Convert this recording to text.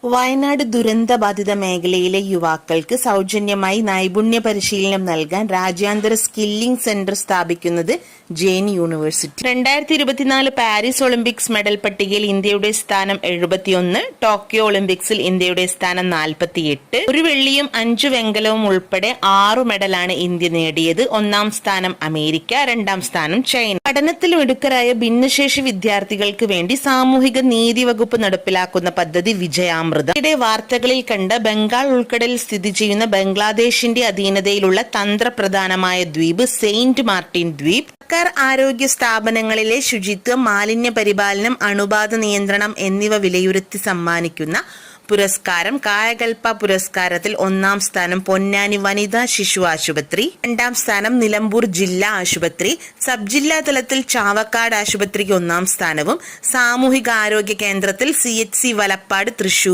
വയനാട് ദുരന്തബാധിത മേഖലയിലെ യുവാക്കൾക്ക് സൗജന്യമായി നൈപുണ്യ പരിശീലനം നൽകാൻ രാജ്യാന്തര സ്കില്ലിംഗ് സെന്റർ സ്ഥാപിക്കുന്നത് Jain university. 2024 Paris Olympics medal പട്ടികയിൽ ഇന്ത്യയുടെ സ്ഥാനം 71, ടോക്കിയോ ഒളിമ്പിക്സിൽ ഇന്ത്യയുടെ സ്ഥാനം 48. ഒരു വെള്ളിയും 5 വെങ്കലവും ഉൾപ്പെടെ 6 മെഡലാണ് ഇന്ത്യ നേടിയത്. 1-ാം സ്ഥാനം അമേരിക്ക, 2-ാം സ്ഥാനം ചൈന. പഠനത്തിൽ മിടുക്കരായ ഭിന്നശേഷി വിദ്യാർത്ഥികൾക്ക് വേണ്ടി സാമൂഹിക നീതി വകുപ്പ് നടപ്പിലാക്കുന്ന പദ്ധതി വിജയാമൃതം. ഇവിടെ വാർത്തകളിൽ കണ്ട ബംഗാൾ ഉൾക്കടലിൽ സ്ഥിതി ചെയ്യുന്ന ബംഗ്ലാദേശിന്റെ അധീനതയിലുള്ള തന്ത്രപ്രധാനമായ ദ്വീപ് സെയിന്റ് മാർട്ടിൻ ദ്വീപ് സർക്കാർ ആരോഗ്യ സ്ഥാപനങ്ങളിലെ ശുചിത്വം, മാലിന്യ പരിപാലനം, അണുബാധ നിയന്ത്രണം എന്നിവ വിലയിരുത്തി സമ്മാനിക്കുന്ന പുരസ്കാരം കായകൽപ്പ പുരസ്കാരത്തിൽ 1-ാം സ്ഥാനം പൊന്നാനി വനിതാ ശിശു ആശുപത്രി, 2-ാം സ്ഥാനം നിലമ്പൂർ ജില്ലാ ആശുപത്രി, സബ് ജില്ലാ തലത്തിൽ ചാവക്കാട് ആശുപത്രിക്ക് 1-ാം സ്ഥാനവും സാമൂഹിക ആരോഗ്യ കേന്ദ്രത്തിൽ CHC വലപ്പാട്, തൃശൂർ